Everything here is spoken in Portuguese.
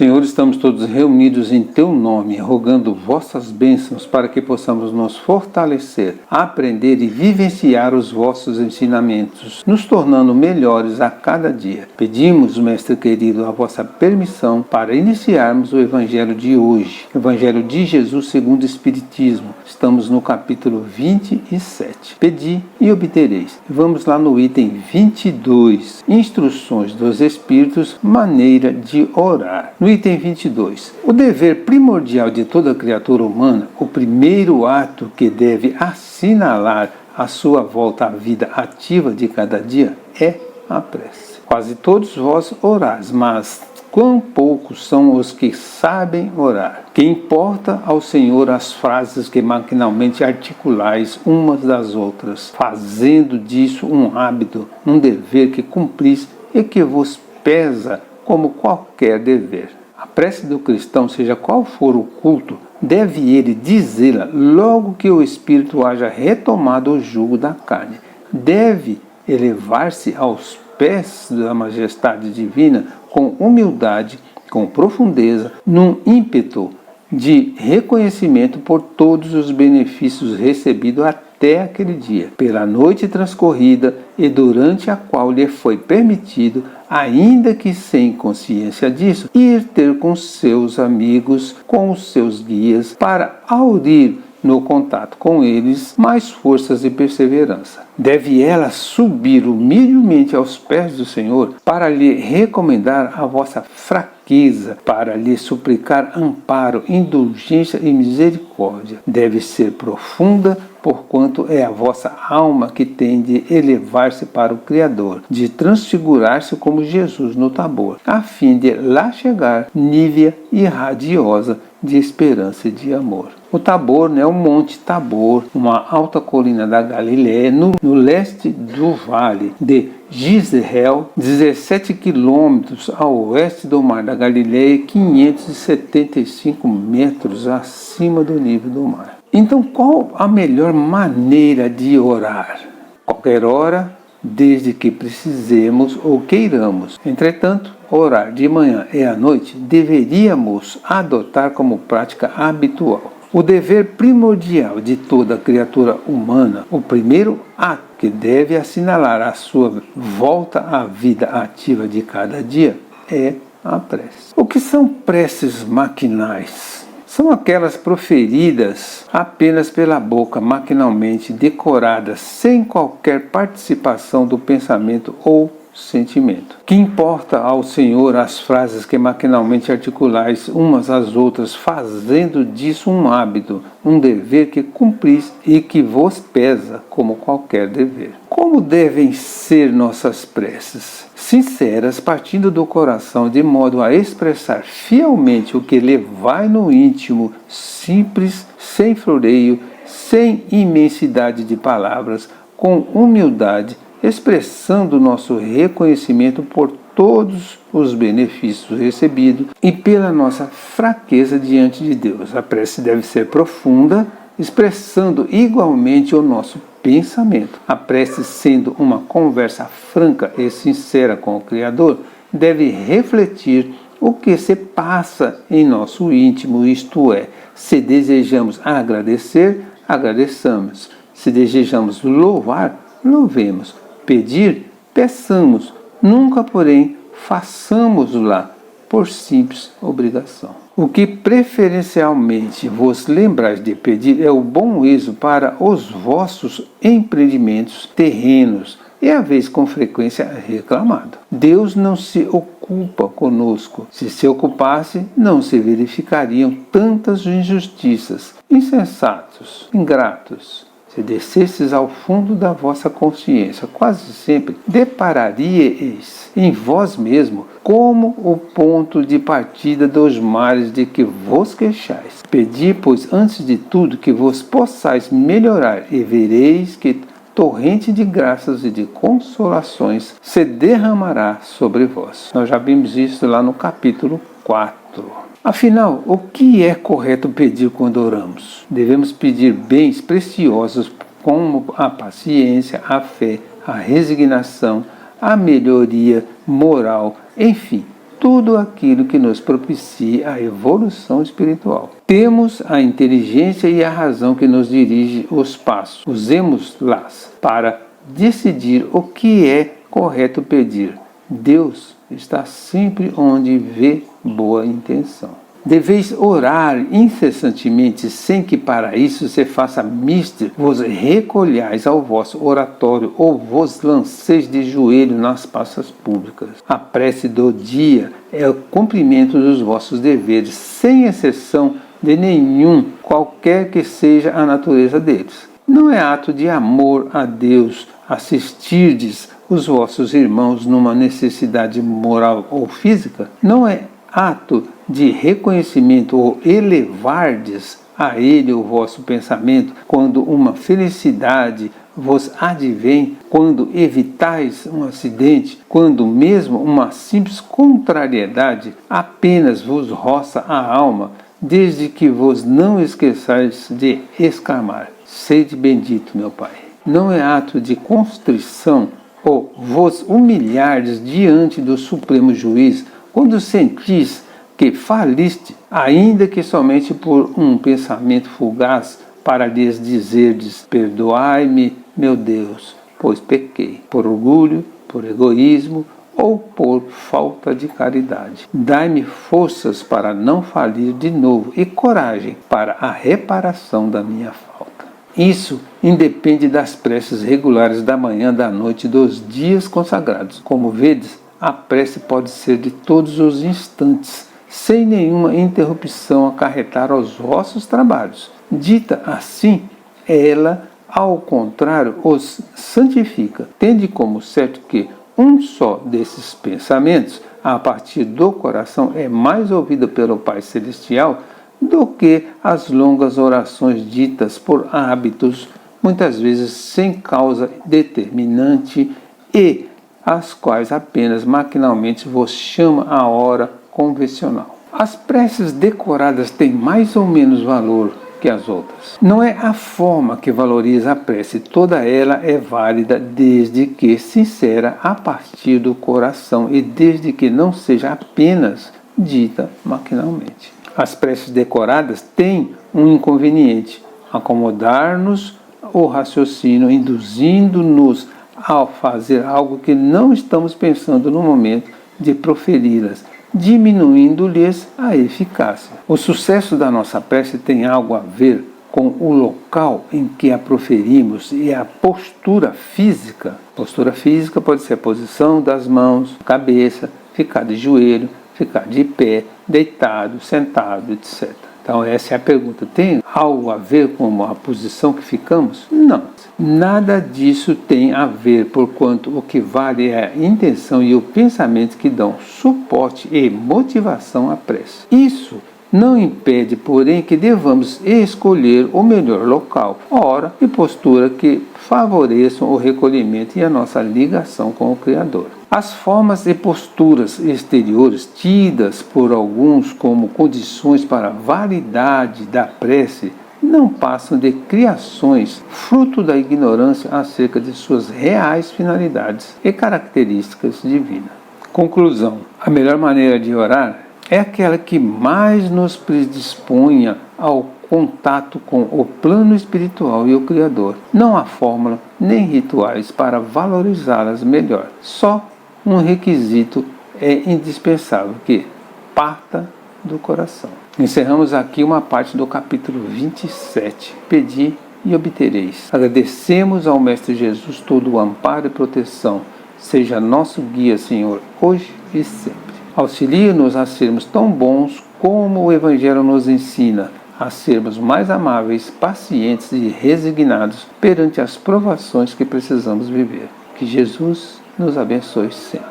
Senhor, estamos todos reunidos em Teu nome, rogando vossas bênçãos para que possamos nos fortalecer, aprender e vivenciar os vossos ensinamentos, nos tornando melhores a cada dia. Pedimos, Mestre querido, a vossa permissão para iniciarmos o Evangelho de hoje, Evangelho de Jesus segundo o Espiritismo. Estamos no capítulo 27. Pedi e obtereis. Vamos lá no item 22, Instruções dos Espíritos, maneira de orar. No item 22, o dever primordial de toda criatura humana, o primeiro ato que deve assinalar a sua volta à vida ativa de cada dia é a prece. Quase todos vós orais, mas quão poucos são os que sabem orar. Que importa ao Senhor as frases que maquinalmente articulais umas das outras, fazendo disso um hábito, um dever que cumpris e que vos pesa como qualquer dever. A prece do cristão, seja qual for o culto, deve ele dizê-la logo que o espírito haja retomado o jugo da carne. Deve elevar-se aos pés da majestade divina com humildade, com profundeza, num ímpeto de reconhecimento por todos os benefícios recebidos até aquele dia, pela noite transcorrida e durante a qual lhe foi permitido, ainda que sem consciência disso, ir ter com seus amigos, com os seus guias, para aurir no contato com eles mais forças e perseverança. Deve ela subir humildemente aos pés do Senhor para lhe recomendar a vossa fraqueza, para lhe suplicar amparo, indulgência e misericórdia. Deve ser profunda, porquanto é a vossa alma que tem de elevar-se para o Criador, de transfigurar-se como Jesus no Tabor, a fim de lá chegar nívea e radiosa de esperança e de amor. O Tabor, o Monte Tabor, uma alta colina da Galiléia, no leste do vale de Jezreel, 17 quilômetros ao oeste do mar da Galiléia, 575 metros acima do nível do mar. Então, qual a melhor maneira de orar? Qualquer hora, desde que precisemos ou queiramos. Entretanto, orar de manhã e à noite deveríamos adotar como prática habitual. O dever primordial de toda criatura humana, o primeiro ato que deve assinalar a sua volta à vida ativa de cada dia, é a prece. O que são preces maquinais? São aquelas proferidas apenas pela boca, maquinalmente decoradas, sem qualquer participação do pensamento ou sentimento. Que importa ao Senhor as frases que maquinalmente articulais umas às outras, fazendo disso um hábito, um dever que cumpris e que vos pesa como qualquer dever. Como devem ser nossas preces? Sinceras, partindo do coração, de modo a expressar fielmente o que lhe vai no íntimo, simples, sem floreio, sem imensidade de palavras, com humildade, expressando nosso reconhecimento por todos os benefícios recebidos e pela nossa fraqueza diante de Deus. A prece deve ser profunda, expressando igualmente o nosso pensamento. A prece, sendo uma conversa franca e sincera com o Criador, deve refletir o que se passa em nosso íntimo, isto é, se desejamos agradecer, agradeçamos. Se desejamos louvar, louvemos. Pedir, peçamos. Nunca, porém, façamos-la por simples obrigação. O que preferencialmente vos lembrais de pedir é o bom êxito para os vossos empreendimentos terrenos, e haveis com frequência reclamado. Deus não se ocupa conosco. Se se ocupasse, não se verificariam tantas injustiças, insensatos, ingratos. Se descesses ao fundo da vossa consciência, quase sempre depararíeis em vós mesmo como o ponto de partida dos males de que vos queixais. Pedi, pois, antes de tudo, que vos possais melhorar, e vereis que torrente de graças e de consolações se derramará sobre vós. Nós já vimos isso lá no capítulo 4. Afinal, o que é correto pedir quando oramos? Devemos pedir bens preciosos como a paciência, a fé, a resignação, a melhoria moral, enfim, tudo aquilo que nos propicie a evolução espiritual. Temos a inteligência e a razão que nos dirige os passos. Usemos-las para decidir o que é correto pedir. Deus está sempre onde vê boa intenção. Deveis orar incessantemente, sem que para isso se faça mister, vos recolhais ao vosso oratório ou vos lanceis de joelho nas praças públicas. A prece do dia é o cumprimento dos vossos deveres, sem exceção de nenhum, qualquer que seja a natureza deles. Não é ato de amor a Deus assistirdes os vossos irmãos numa necessidade moral ou física? Não é ato de reconhecimento ou elevardes a ele o vosso pensamento quando uma felicidade vos advém, quando evitais um acidente, quando mesmo uma simples contrariedade apenas vos roça a alma, desde que vos não esqueçais de exclamar: sede bendito, meu Pai. Não é ato de constrição ou vos humilhardes diante do Supremo Juiz quando sentis que faliste, ainda que somente por um pensamento fugaz, para lhes dizerdes: perdoai-me, meu Deus, pois pequei, por orgulho, por egoísmo ou por falta de caridade. Dai-me forças para não falir de novo e coragem para a reparação da minha falta. Isso independe das preces regulares da manhã, da noite e dos dias consagrados. Como vedes, a prece pode ser de todos os instantes, sem nenhuma interrupção acarretar aos vossos trabalhos. Dita assim, ela, ao contrário, os santifica. Tende como certo que um só desses pensamentos, a partir do coração, é mais ouvido pelo Pai Celestial do que as longas orações ditas por hábitos, muitas vezes sem causa determinante e as quais apenas maquinalmente vos chama a hora convencional. As preces decoradas têm mais ou menos valor que as outras. Não é a forma que valoriza a prece, toda ela é válida desde que sincera a partir do coração e desde que não seja apenas dita maquinalmente. As preces decoradas têm um inconveniente: acomodar-nos o raciocínio, induzindo-nos ao fazer algo que não estamos pensando no momento de proferi-las, diminuindo-lhes a eficácia. O sucesso da nossa prece tem algo a ver com o local em que a proferimos e a postura física. Postura física pode ser a posição das mãos, cabeça, ficar de joelho, ficar de pé, deitado, sentado, etc. Então essa é a pergunta. Tem algo a ver com a posição que ficamos? Não. Nada disso tem a ver, porquanto o que vale é a intenção e o pensamento que dão suporte e motivação à prece. Isso não impede, porém, que devamos escolher o melhor local, hora e postura que favoreçam o recolhimento e a nossa ligação com o Criador. As formas e posturas exteriores tidas por alguns como condições para a validade da prece não passam de criações, fruto da ignorância acerca de suas reais finalidades e características divinas. Conclusão: a melhor maneira de orar é aquela que mais nos predisponha ao contato com o plano espiritual e o Criador. Não há fórmula nem rituais para valorizá-las melhor. Só um requisito é indispensável, que parta do coração. Encerramos aqui uma parte do capítulo 27. Pedi e obtereis. Agradecemos ao Mestre Jesus todo o amparo e proteção. Seja nosso guia, Senhor, hoje e sempre. Auxilie-nos a sermos tão bons como o Evangelho nos ensina, a sermos mais amáveis, pacientes e resignados perante as provações que precisamos viver. Que Jesus nos abençoe sempre.